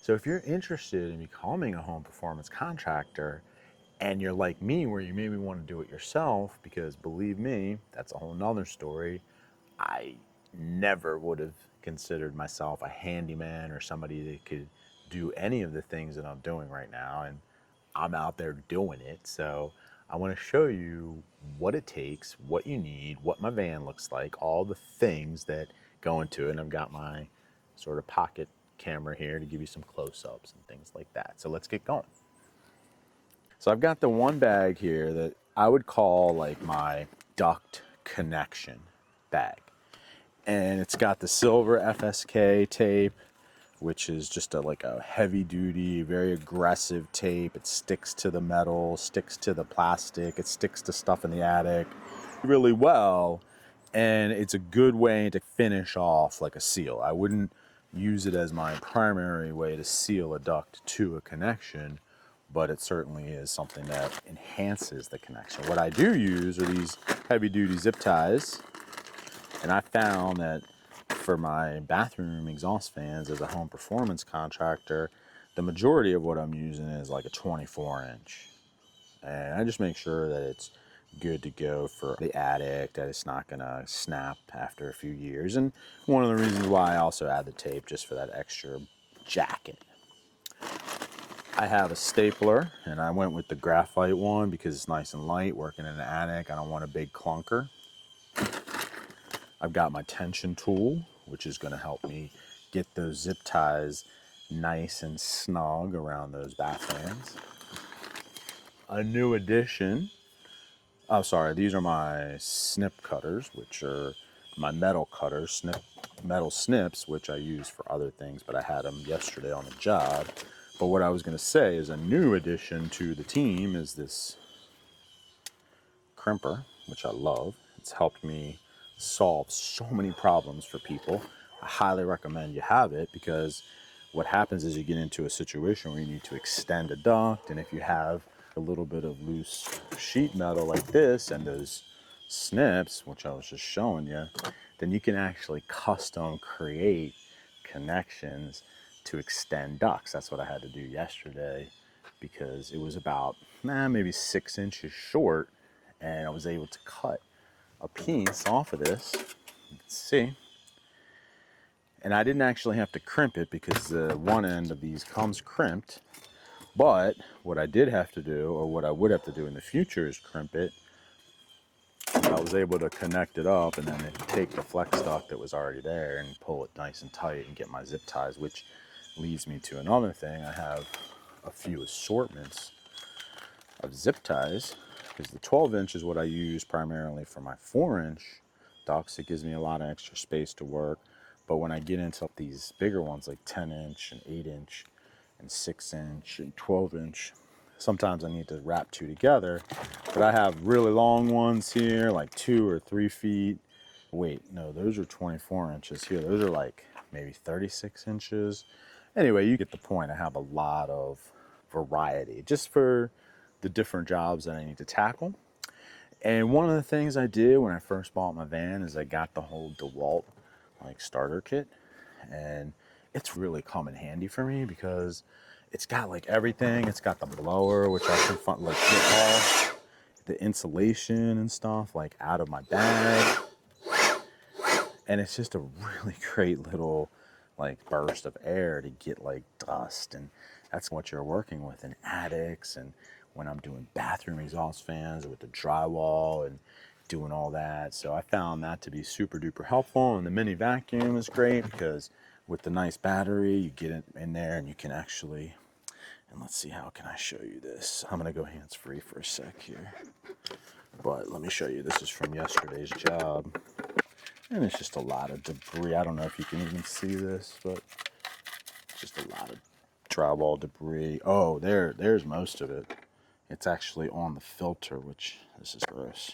So if you're interested in becoming a home performance contractor and you're like me where you maybe want to do it yourself, because believe me, that's a whole nother story. I never would have considered myself a handyman or somebody that could do any of the things that I'm doing right now, and I'm out there doing it. So I want to show you what it takes, what you need, what my van looks like, all the things that go into it. And I've got my sort of pocket camera here to give you some close-ups and things like that. So let's get going. So I've got the one bag here that I would call like my duct connection bag. And it's got the silver FSK tape, which is just like a heavy duty, very aggressive tape. It sticks to the metal, sticks to the plastic, it sticks to stuff in the attic really well. And it's a good way to finish off like a seal. I wouldn't use it as my primary way to seal a duct to a connection, but it certainly is something that enhances the connection. What I do use are these heavy duty zip ties. And I found that for my bathroom exhaust fans as a home performance contractor, the majority of what I'm using is like a 24-inch. And I just make sure that it's good to go for the attic, that it's not gonna snap after a few years. And one of the reasons why I also add the tape, just for that extra jacking. I have a stapler, and I went with the graphite one because it's nice and light, working in the attic. I don't want a big clunker. I've got my tension tool, which is going to help me get those zip ties nice and snug around those bath fans. A new addition, oh sorry, these are my snip cutters, which are my metal cutters, metal snips, which I use for other things, but I had them yesterday on the job. But what I was going to say is a new addition to the team is this Crimper, which I love. It's helped me solve so many problems for people. I highly recommend you have it, because what happens is you get into a situation where you need to extend a duct, and if you have a little bit of loose sheet metal like this and those snips, which I was just showing you, then you can actually custom create connections to extend ducts. That's what I had to do yesterday, because it was about maybe 6 inches short, and I was able to cut a piece off of this. Let's see. And I didn't actually have to crimp it because the one end of these comes crimped. But what I did have to do, or what I would have to do in the future, is crimp it. I was able to connect it up and then take the flex duct that was already there and pull it nice and tight and get my zip ties, which leads me to another thing. I have a few assortments of zip ties, because the 12-inch is what I use primarily for my 4-inch ducts. It gives me a lot of extra space to work. But when I get into these bigger ones like 10-inch and 8-inch and 6-inch and 12-inch, sometimes I need to wrap two together. But I have really long ones here, like 2 or 3 feet. Wait, no, those are 24 inches here. Those are like maybe 36 inches. Anyway, you get the point. I have a lot of variety just for the different jobs that I need to tackle. And one of the things I did when I first bought my van is I got the whole DeWalt like starter kit, and it's really come in handy for me because it's got like everything. It's got the blower, which I can find, like get all the insulation and stuff like out of my bag, and it's just a really great little like burst of air to get like dust, and that's what you're working with in attics and when I'm doing bathroom exhaust fans with the drywall and doing all that. So I found that to be super duper helpful. And the mini vacuum is great because with the nice battery, you get it in there and you can actually, and let's see, how can I show you this? I'm gonna go hands-free for a sec here, but let me show you. This is from yesterday's job, and it's just a lot of debris. I don't know if you can even see this, but just a lot of drywall debris. Oh, there's most of it. It's actually on the filter, which, this is gross.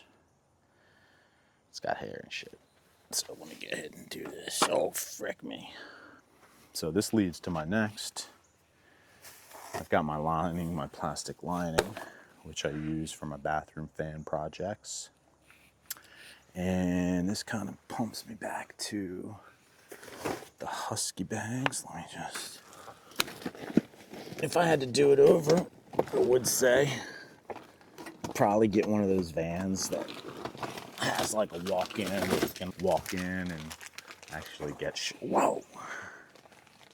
It's got hair and shit. So let me get ahead and do this. Oh, frick me. So this leads to my next. I've got my lining, my plastic lining, which I use for my bathroom fan projects. And this kind of pumps me back to the Husky bags. Let me just if I had to do it over, I would say probably get one of those vans that has like a walk-in where you can walk in and actually get whoa!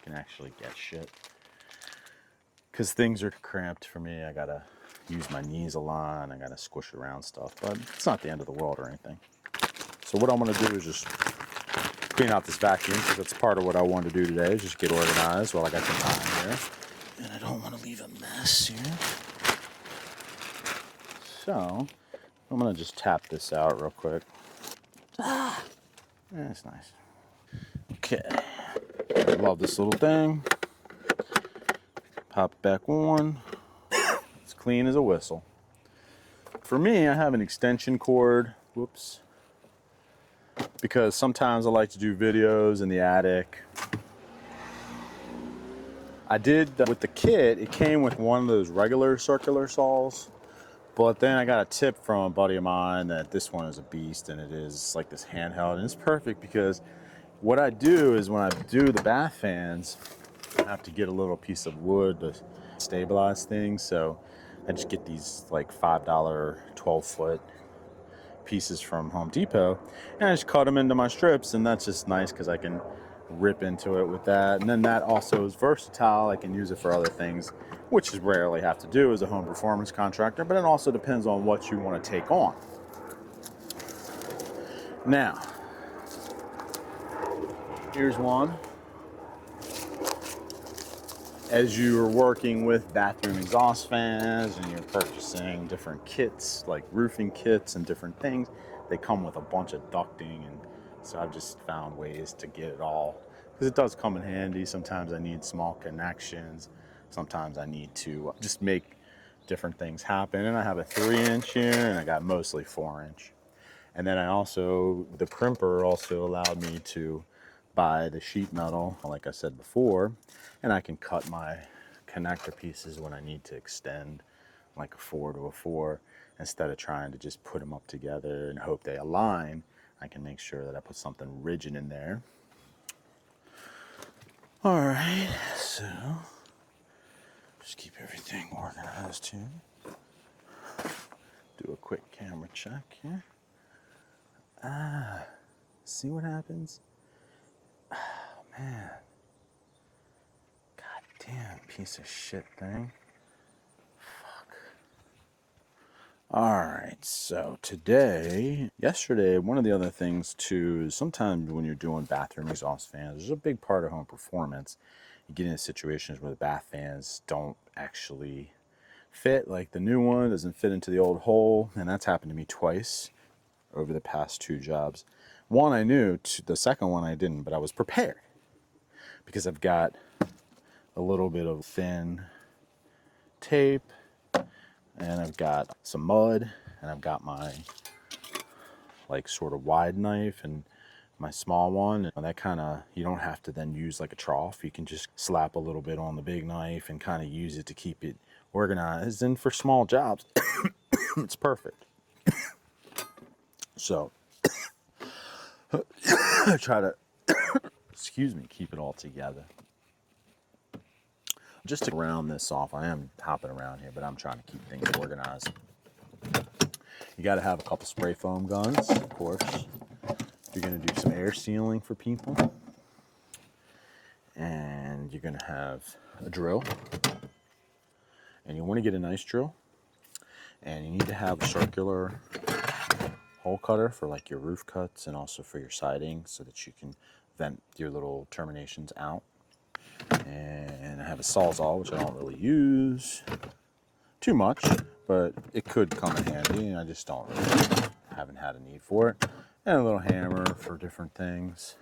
Can actually get shit. Because things are cramped for me. I gotta use my knees a lot. I gotta squish around stuff, but it's not the end of the world or anything. So what I'm gonna do is just clean out this vacuum, because that's part of what I wanted to do today, is just get organized while I got some time here. And I don't want to leave a mess here. So I'm gonna just tap this out real quick. Ah, that's nice. Okay, I love this little thing. Pop it back on. It's clean as a whistle. For me, I have an extension cord. Whoops. Because sometimes I like to do videos in the attic. I did with the kit, it came with one of those regular circular saws. But then I got a tip from a buddy of mine that this one is a beast, and it is like this handheld, and it's perfect because what I do is when I do the bath fans, I have to get a little piece of wood to stabilize things. So I just get these like $5 12-foot pieces from Home Depot, and I just cut them into my strips, and that's just nice because I can rip into it with that. And then that also is versatile. I can use it for other things, which is rarely have to do as a home performance contractor, but it also depends on what you want to take on. Now, here's one. As you're working with bathroom exhaust fans and you're purchasing different kits, like roofing kits and different things, they come with a bunch of ducting, and so I've just found ways to get it all, because it does come in handy. Sometimes I need small connections, sometimes I need to just make different things happen. And I have a 3-inch here, and I got mostly 4-inch. And then I also, the Crimper also allowed me to buy the sheet metal, like I said before, and I can cut my connector pieces when I need to extend like a 4 to a 4. Instead of trying to just put them up together and hope they align, I can make sure that I put something rigid in there. All right, so just keep everything organized here. Do a quick camera check here. See what happens? Oh, man. Goddamn piece of shit thing. Fuck. Alright, so yesterday, one of the other things too is sometimes when you're doing bathroom exhaust fans, there's a big part of home performance. You get into situations where the bath fans don't actually fit, like the new one doesn't fit into the old hole, and that's happened to me twice over the past 2 jobs. One I knew, the second one I didn't, but I was prepared because I've got a little bit of thin tape, and I've got some mud, and I've got my like sort of wide knife and my small one. And that kind of, you don't have to then use like a trough. You can just slap a little bit on the big knife and kind of use it to keep it organized. And for small jobs, it's perfect. So I try to, excuse me, keep it all together. Just to round this off, I am hopping around here, but I'm trying to keep things organized. You got to have a couple spray foam guns, of course. You're going to do some air sealing for people. And you're going to have a drill. And you want to get a nice drill. And you need to have a circular hole cutter for like your roof cuts and also for your siding so that you can vent your little terminations out. And I have a Sawzall, which I don't really use too much, but it could come in handy, and I just haven't had a need for it. And a little hammer for different things.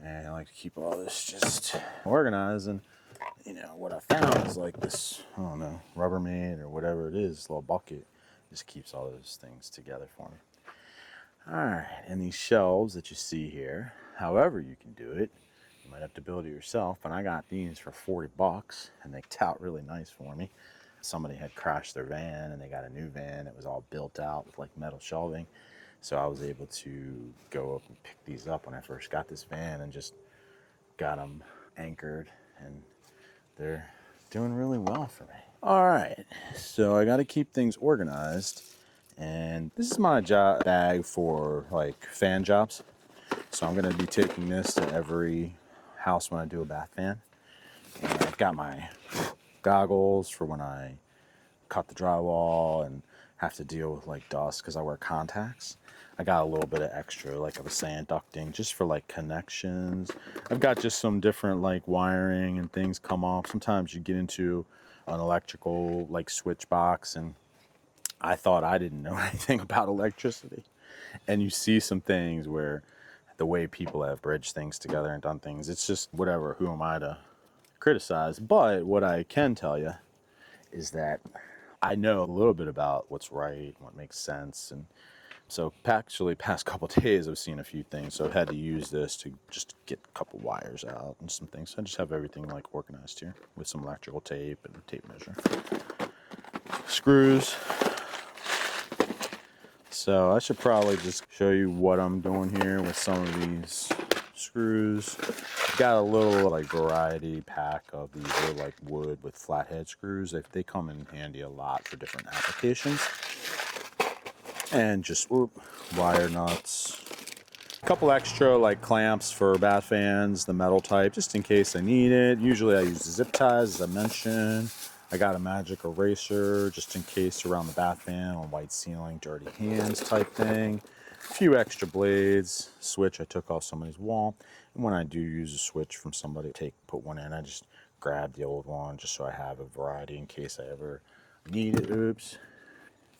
And I like to keep all this just organized. And you know what I found is like this, I don't know, Rubbermaid or whatever it is, little bucket, just keeps all those things together for me. All right, and these shelves that you see here, however you can do it, you might have to build it yourself, but I got these for $40, and they tout really nice for me. Somebody had crashed their van, and they got a new van. It was all built out with like metal shelving, so I was able to go up and pick these up when I first got this van and just got them anchored, and they're doing really well for me. All right, so I got to keep things organized, and this is my job bag for like fan jobs. So I'm going to be taking this to every house when I do a bath fan. And I've got my goggles for when I cut the drywall and have to deal with like dust because I wear contacts. I got a little bit of extra, like I was saying, ducting just for like connections. I've got just some different like wiring and things come off. Sometimes you get into an electrical like switch box, and I thought I didn't know anything about electricity. And you see some things where the way people have bridged things together and done things, it's just whatever. Who am I to criticize? But what I can tell you is that I know a little bit about what's right, what makes sense. And so actually past couple of days I've seen a few things, so I've had to use this to just get a couple wires out and some things. So I just have everything like organized here with some electrical tape and a tape measure, screws. So I should probably just show you what I'm doing here with some of these screws. Got a little like variety pack of these are like wood with flathead screws. They come in handy a lot for different applications. And just wire nuts. A couple extra like clamps for bath fans, the metal type, just in case I need it. Usually I use the zip ties, as I mentioned. I got a magic eraser just in case around the bath fan on white ceiling, dirty hands type thing. A few extra blades, switch I took off somebody's wall. And when I do use a switch from somebody, put one in, I just grab the old one just so I have a variety in case I ever need it. Oops.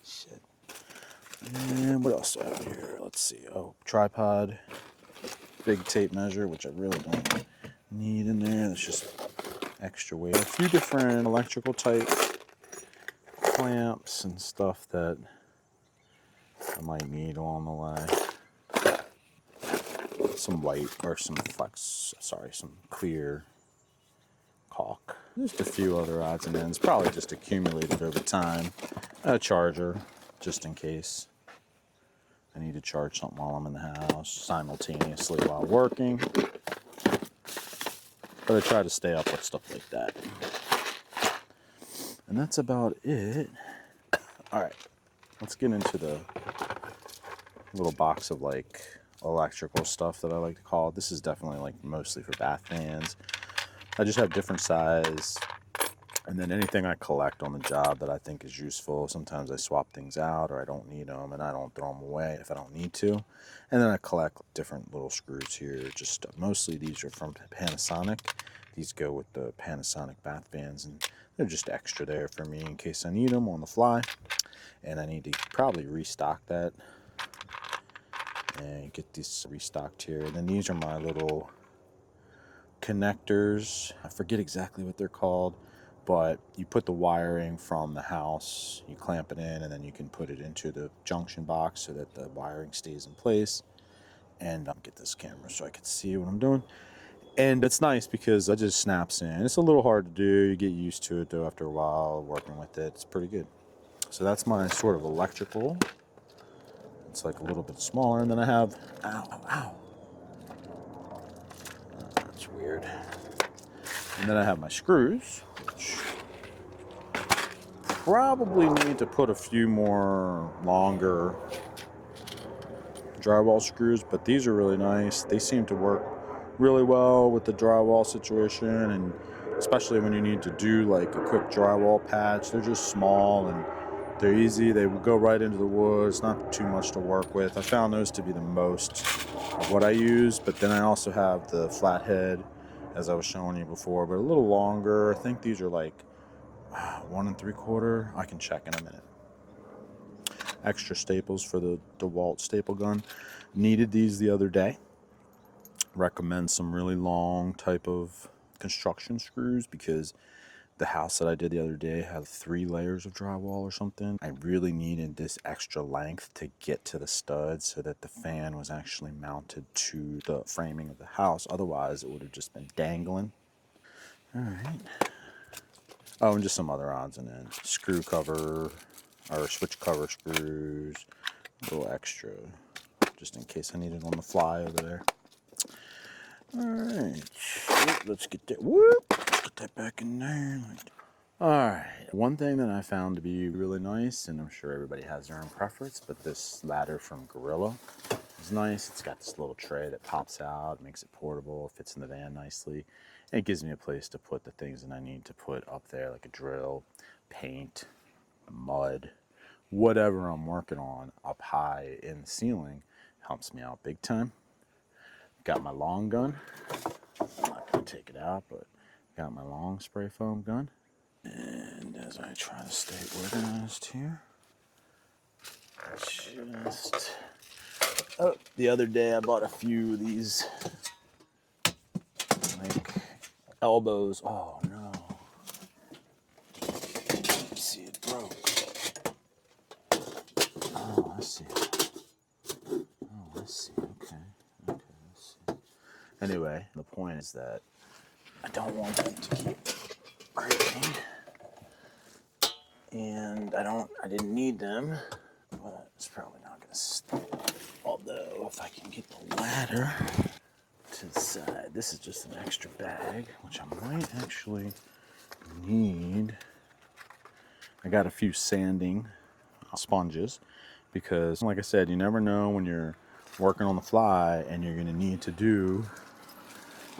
Shit. And what else do I have here? Let's see. Oh, tripod. Big tape measure, which I really don't need in there. It's just extra weight. A few different electrical type clamps and stuff that I might need along the way. Some white or some some clear caulk. Just a few other odds and ends, probably just accumulated over time. A charger, just in case I need to charge something while I'm in the house simultaneously while working. But I try to stay up with stuff like that. And that's about it. All right, let's get into the little box of like electrical stuff that I like to call it. This is definitely like mostly for bath fans. I just have different size, and then anything I collect on the job that I think is useful. Sometimes I swap things out or I don't need them, and I don't throw them away if I don't need to. And then I collect different little screws here. Just mostly these are from Panasonic. These go with the Panasonic bath fans, and they're just extra there for me in case I need them on the fly. And I need to probably restock that and get these restocked here. And then these are my little connectors. I forget exactly what they're called, but you put the wiring from the house, you clamp it in, and then you can put it into the junction box so that the wiring stays in place. And get this camera so I can see what I'm doing. And it's nice because it just snaps in. It's a little hard to do. You get used to it though after a while working with it. It's pretty good. So that's my sort of electrical. It's like a little bit smaller. And then I have, that's weird. And then I have my screws, which probably need to put a few more longer drywall screws, but these are really nice. They seem to work really well with the drywall situation, and especially when you need to do like a quick drywall patch. They're just small and they're easy. They will go right into the wood. It's not too much to work with. I found those to be the most of what I use, but then I also have the flathead, as I was showing you before, but a little longer. I think these are like 1 3/4. I can check in a minute. Extra staples for the DeWalt staple gun. Needed these the other day. Recommend some really long type of construction screws because the house that I did the other day had 3 layers of drywall or something. I really needed this extra length to get to the studs so that the fan was actually mounted to the framing of the house. Otherwise, it would have just been dangling. All right. Oh, and just some other odds and ends. Screw cover or switch cover screws. A little extra just in case I need it on the fly over there. All right. Let's get that. Whoop. Let's get that back in there. All right, one thing that I found to be really nice, and I'm sure everybody has their own preference, but this ladder from Gorilla is nice. It's got this little tray that pops out, makes it portable, fits in the van nicely, and it gives me a place to put the things that I need to put up there, like a drill, paint, mud, whatever I'm working on up high in the ceiling. Helps me out big time. Got my long gun. I'm not gonna take it out, but got my long spray foam gun. And as I try to stay organized here, the other day I bought a few of these like elbows. Oh no. See, it broke. Oh, I see. Oh, I see. Okay, I see. Anyway, the point is that I don't want them to keep breaking. And I didn't need them, but it's probably not gonna stay. Although, if I can get the ladder to the side, this is just an extra bag, which I might actually need. I got a few sanding sponges because, like I said, you never know when you're working on the fly and you're gonna need to do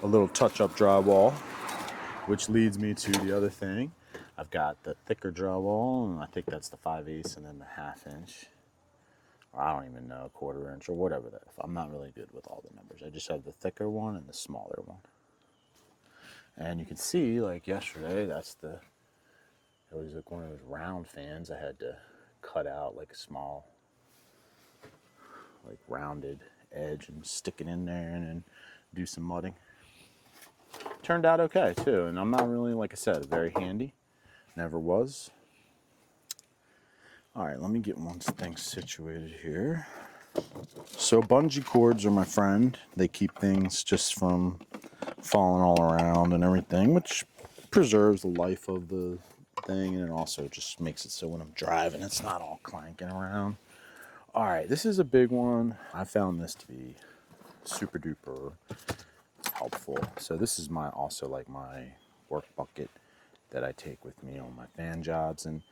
a little touch-up drywall, which leads me to the other thing. I've got the thicker drywall, and I think that's the 5/8 and then the 1/2 inch. Or I don't even know, 1/4 inch or whatever that. I'm not really good with all the numbers. I just have the thicker one and the smaller one. And you can see, like yesterday, it was like one of those round fans. I had to cut out like a small, like rounded edge and stick it in there and then do some mudding. Turned out okay too, and I'm not really, like I said, very handy. Never was. All right, let me get one thing situated here. So bungee cords are my friend. They keep things just from falling all around and everything, which preserves the life of the thing, and it also just makes it so when I'm driving, it's not all clanking around. All right, this is a big one. I found this to be super duper helpful. So this is also like my work bucket that I take with me on my fan jobs, and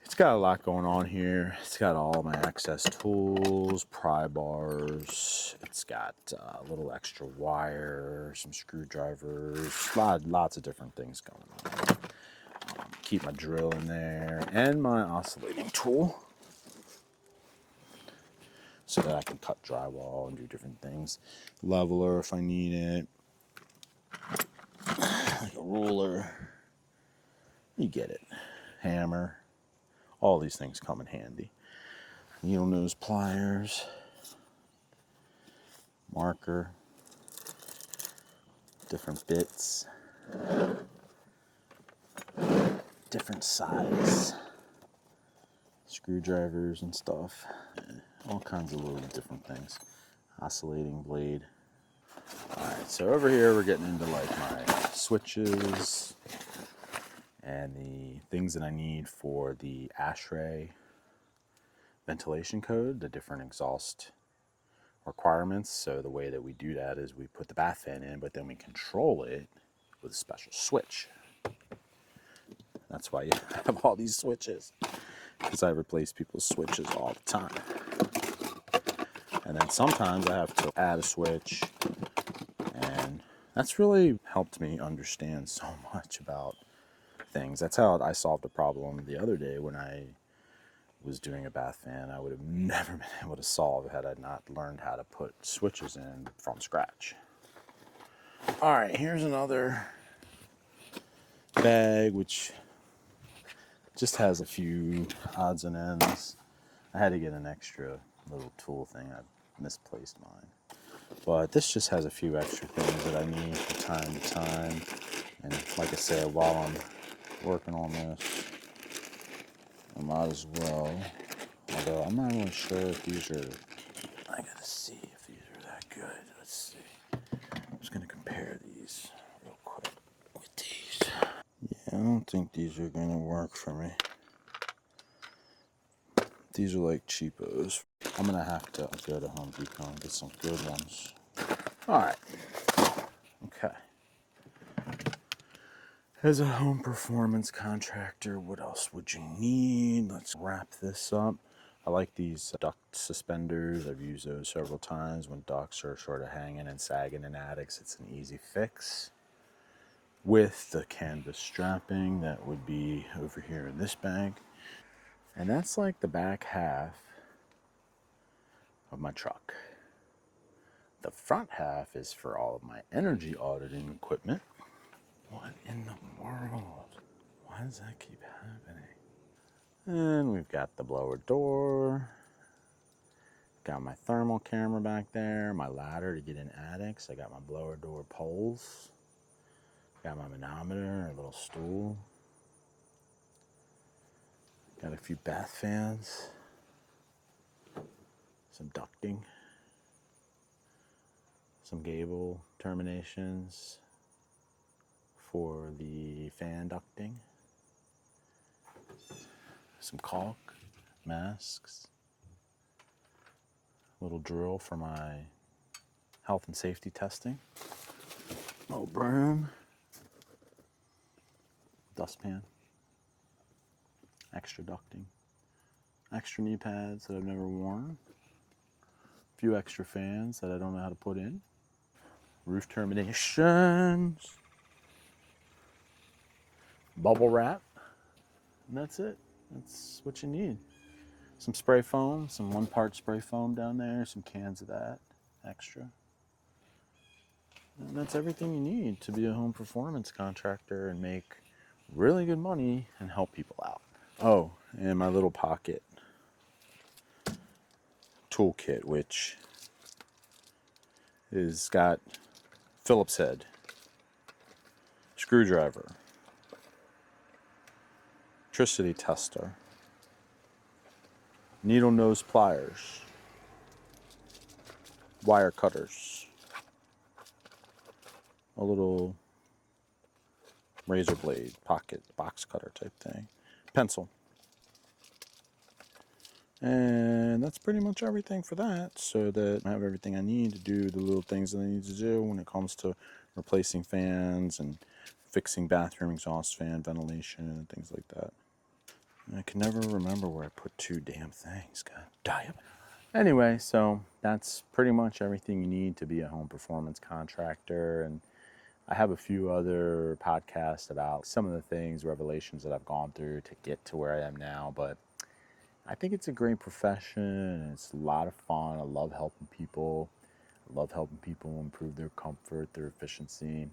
it's got a lot going on here. It's got all my access tools, pry bars. It's got a little extra wire, some screwdrivers, lots of different things going on. Keep my drill in there and my oscillating tool so that I can cut drywall and do different things. Leveler if I need it. Like a ruler. You get it. Hammer. All these things come in handy. Needle nose pliers. Marker. Different bits. Different size. Screwdrivers and stuff. All kinds of little different things. Oscillating blade. Alright, so over here we're getting into like my switches and the things that I need for the ASHRAE ventilation code, the different exhaust requirements. So the way that we do that is we put the bath fan in, but then we control it with a special switch. That's why you have all these switches, because I replace people's switches all the time. And then sometimes I have to add a switch, and that's really helped me understand so much about things. That's how I solved a problem the other day when I was doing a bath fan. I would have never been able to solve had I not learned how to put switches in from scratch. All right, here's another bag which just has a few odds and ends. I had to get an extra little tool thing. I misplaced mine. But this just has a few extra things that I need from time to time. And like I said, while I'm working on this, I might as well. Although I'm not really sure if these are, I gotta see if these are that good. Let's see. I'm just gonna compare these real quick with these. Yeah, I don't think these are gonna work for me. These are like cheapos. I'm gonna have to go to Home Depot and get some good ones. All right. Okay. As a home performance contractor, what else would you need? Let's wrap this up. I like these duct suspenders. I've used those several times when ducts are sort of hanging and sagging in attics. It's an easy fix. With the canvas strapping that would be over here in this bag. And that's like the back half of my truck. The front half is for all of my energy auditing equipment. What in the world? Why does that keep happening? And we've got the blower door. Got my thermal camera back there, my ladder to get in attics. I got my blower door poles. Got my manometer, a little stool. Got a few bath fans. Some ducting. Some gable terminations for the fan ducting. Some caulk, masks. Little drill for my health and safety testing. Little broom. Dustpan. Extra ducting. Extra knee pads that I've never worn. A few extra fans that I don't know how to put in. Roof terminations. Bubble wrap. And that's it. That's what you need. Some spray foam, some 1-part spray foam down there, some cans of that extra. And that's everything you need to be a home performance contractor and make really good money and help people out. Oh, and my little pocket toolkit, which is got Phillips head, screwdriver, electricity tester, needle nose pliers, wire cutters, a little razor blade, pocket, box cutter type thing, pencil. And that's pretty much everything for that, so that I have everything I need to do the little things that I need to do when it comes to replacing fans and fixing bathroom exhaust fan ventilation and things like that. I can never remember where I put 2 damn things. God damn. Anyway, so that's pretty much everything you need to be a home performance contractor. And I have a few other podcasts about some of the things, revelations that I've gone through to get to where I am now. But I think it's a great profession and it's a lot of fun. I love helping people. I love helping people improve their comfort, their efficiency.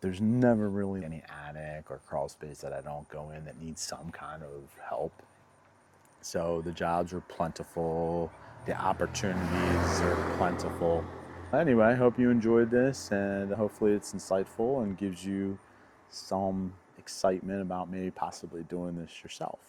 There's never really any attic or crawl space that I don't go in that needs some kind of help. So the jobs are plentiful. The opportunities are plentiful. Anyway, I hope you enjoyed this and hopefully it's insightful and gives you some excitement about maybe possibly doing this yourself.